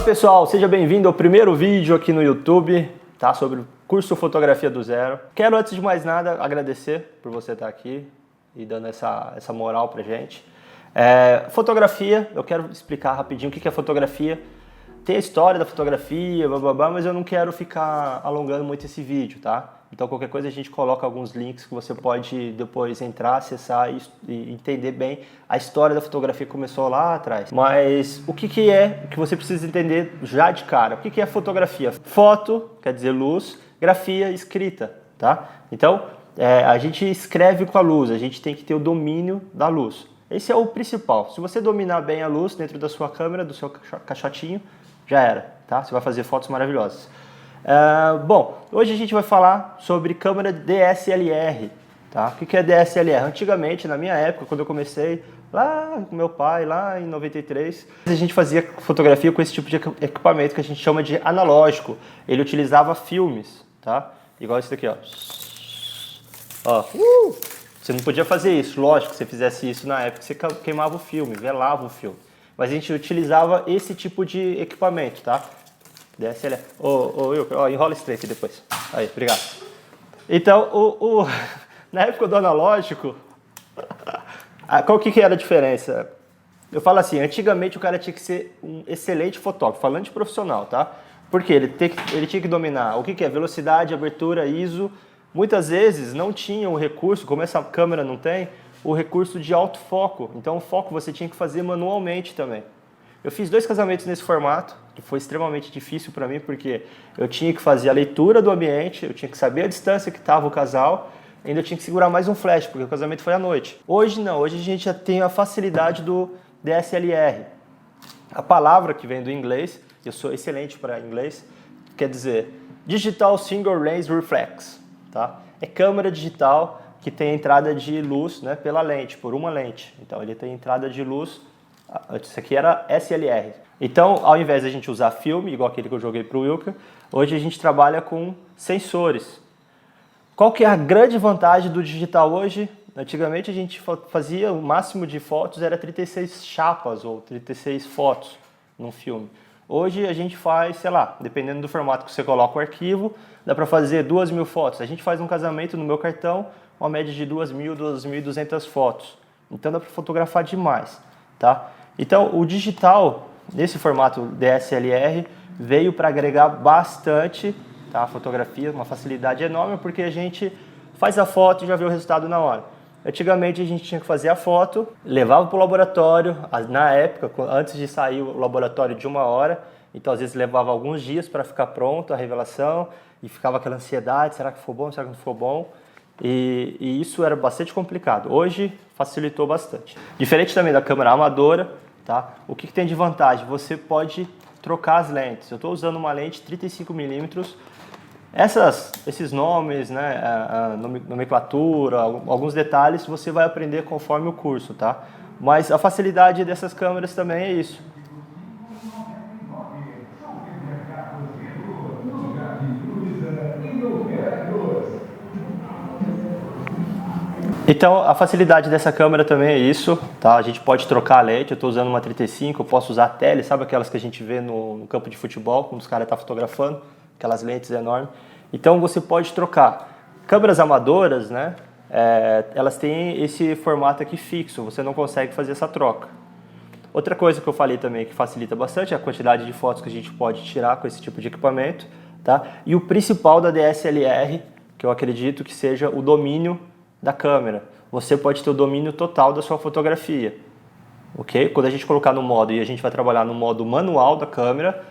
pessoal, seja bem-vindo ao primeiro vídeo aqui no YouTube, tá? Sobre o curso Fotografia do Zero. Quero, antes de mais nada, agradecer por você estar aqui e dando essa moral pra gente. Fotografia, eu quero explicar rapidinho o que é fotografia. Tem a história da fotografia, blá, mas eu não quero ficar alongando muito esse vídeo, tá? Então qualquer coisa a gente coloca alguns links que você pode depois entrar, acessar e entender bem a história da fotografia que começou lá atrás. Mas o que é que você precisa entender já de cara? O que é fotografia? Foto, quer dizer luz, grafia, escrita, tá? Então a gente escreve com a luz, a gente tem que ter o domínio da luz. Esse é o principal. Se você dominar bem a luz dentro da sua câmera, do seu caixotinho, já era, tá? Você vai fazer fotos maravilhosas. Bom, hoje a gente vai falar sobre câmera DSLR, tá? O que é DSLR? Antigamente, na minha época, quando eu comecei, lá com meu pai, lá em 93, a gente fazia fotografia com esse tipo de equipamento que a gente chama de analógico. Ele utilizava filmes, tá? Igual esse daqui, ó. Você não podia fazer isso, lógico, se você fizesse isso na época, você queimava o filme, velava o filme. Mas a gente utilizava esse tipo de equipamento, tá? DSLR. Wilker, enrola esse trem aqui depois. Aí, obrigado. Então, na época do analógico, qual que era a diferença? Eu falo assim, antigamente o cara tinha que ser um excelente fotógrafo, falando de profissional, tá? Porque ele tinha que dominar o que é velocidade, abertura, ISO. Muitas vezes não tinha o recurso, como essa câmera não tem, o recurso de autofoco. Então o foco você tinha que fazer manualmente também. Eu fiz 2 casamentos nesse formato, que foi extremamente difícil para mim, porque eu tinha que fazer a leitura do ambiente, eu tinha que saber a distância que estava o casal, ainda tinha que segurar mais um flash, porque o casamento foi à noite. Hoje não, hoje a gente já tem a facilidade do DSLR. A palavra que vem do inglês, eu sou excelente para inglês, quer dizer Digital Single Lens Reflex, tá? É câmera digital que tem entrada de luz, né, pela lente, por uma lente. Então ele tem entrada de luz. Isso aqui era SLR. Então, ao invés de a gente usar filme, igual aquele que eu joguei para o Wilker, hoje a gente trabalha com sensores. Qual que é a grande vantagem do digital hoje? Antigamente a gente fazia, o máximo de fotos era 36 chapas ou 36 fotos num filme. Hoje a gente faz, sei lá, dependendo do formato que você coloca o arquivo, dá para fazer 2.000 fotos. A gente faz um casamento no meu cartão, uma média de 2.000, 2.200 fotos. Então dá para fotografar demais, tá? Então o digital, nesse formato DSLR, veio para agregar bastante, tá, a fotografia, uma facilidade enorme, porque a gente faz a foto e já vê o resultado na hora. Antigamente a gente tinha que fazer a foto, levava para o laboratório, na época, antes de sair o laboratório de 1 hora, então às vezes levava alguns dias para ficar pronto a revelação, e ficava aquela ansiedade, será que ficou bom, será que não ficou bom? E isso era bastante complicado. Hoje facilitou bastante. Diferente também da câmera amadora, tá? O que tem de vantagem? Você pode trocar as lentes. Eu estou usando uma lente 35mm. Esses nomes, né, a nomenclatura, alguns detalhes você vai aprender conforme o curso, tá? Mas a facilidade dessas câmeras também é isso. Então a facilidade dessa câmera também é isso, tá? A gente pode trocar a lente, eu estou usando uma 35, eu posso usar a tele, sabe aquelas que a gente vê no campo de futebol, quando os caras estão fotografando, aquelas lentes enormes. Então você pode trocar. Câmeras amadoras, né? Elas têm esse formato aqui fixo, você não consegue fazer essa troca. Outra coisa que eu falei também que facilita bastante é a quantidade de fotos que a gente pode tirar com esse tipo de equipamento, tá? E o principal da DSLR, que eu acredito que seja o domínio da câmera. Você pode ter o domínio total da sua fotografia, ok? Quando a gente colocar no modo, e a gente vai trabalhar no modo manual da câmera,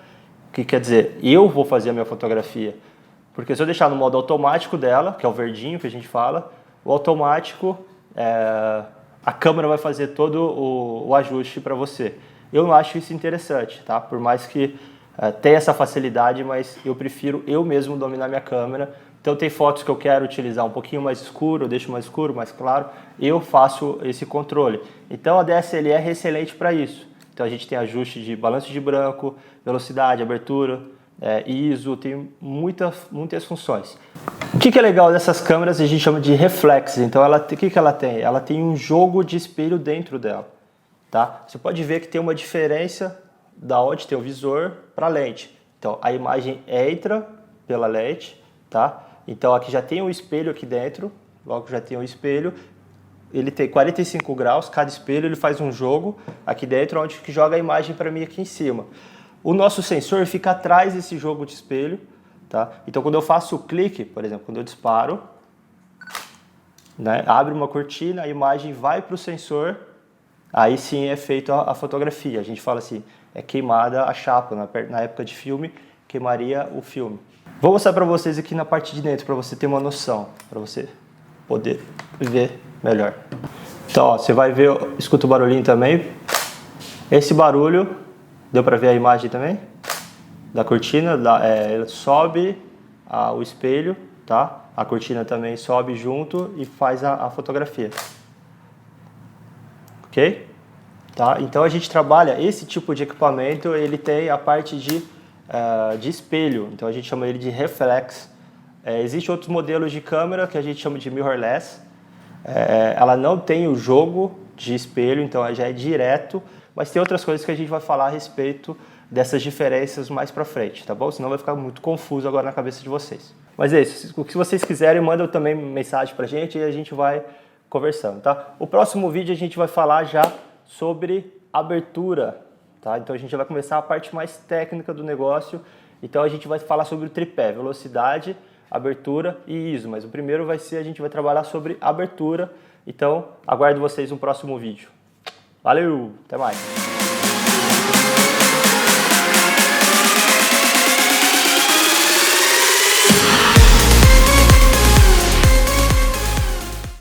que quer dizer, eu vou fazer a minha fotografia. Porque se eu deixar no modo automático dela, que é o verdinho que a gente fala, o automático, a câmera vai fazer todo o ajuste para você. Eu não acho isso interessante, tá? Por mais que tenha essa facilidade, mas eu prefiro eu mesmo dominar minha câmera. Então tem fotos que eu quero utilizar um pouquinho mais escuro, eu deixo mais escuro, mais claro, eu faço esse controle. Então a DSLR é excelente para isso. Então a gente tem ajuste de balanço de branco, velocidade, abertura, ISO, tem muitas funções. O que é legal dessas câmeras a gente chama de reflex. Então o que ela tem? Ela tem um jogo de espelho dentro dela. Tá? Você pode ver que tem uma diferença da onde tem o visor para a lente. Então a imagem entra pela lente, tá? Então aqui já tem um espelho aqui dentro, logo já tem um espelho. Ele tem 45 graus, cada espelho ele faz um jogo aqui dentro, onde que joga a imagem para mim aqui em cima. O nosso sensor fica atrás desse jogo de espelho, tá? Então quando eu faço o clique, por exemplo, quando eu disparo, né, abre uma cortina, a imagem vai para o sensor, aí sim é feita a fotografia. A gente fala assim, é queimada a chapa, na época de filme, queimaria o filme. Vou mostrar para vocês aqui na parte de dentro, para você ter uma noção, para você poder ver melhor. Então, ó, você vai ver, escuta o barulhinho também. Esse barulho, deu para ver a imagem também? Da cortina, sobe o espelho, tá? A cortina também sobe junto e faz a fotografia. Ok? Tá? Então a gente trabalha esse tipo de equipamento, ele tem a parte de espelho, então a gente chama ele de reflex. Existem outros modelos de câmera que a gente chama de mirrorless. Ela não tem o jogo de espelho, então ela já é direto, mas tem outras coisas que a gente vai falar a respeito dessas diferenças mais pra frente, tá bom? Senão vai ficar muito confuso agora na cabeça de vocês. Mas é isso, o que vocês quiserem, mandam também mensagem pra gente e a gente vai conversando, tá? O próximo vídeo a gente vai falar já sobre abertura, tá? Então a gente vai começar a parte mais técnica do negócio, então a gente vai falar sobre o tripé, velocidade, abertura e ISO, mas o primeiro vai ser, a gente vai trabalhar sobre abertura, então aguardo vocês no próximo vídeo. Valeu, até mais!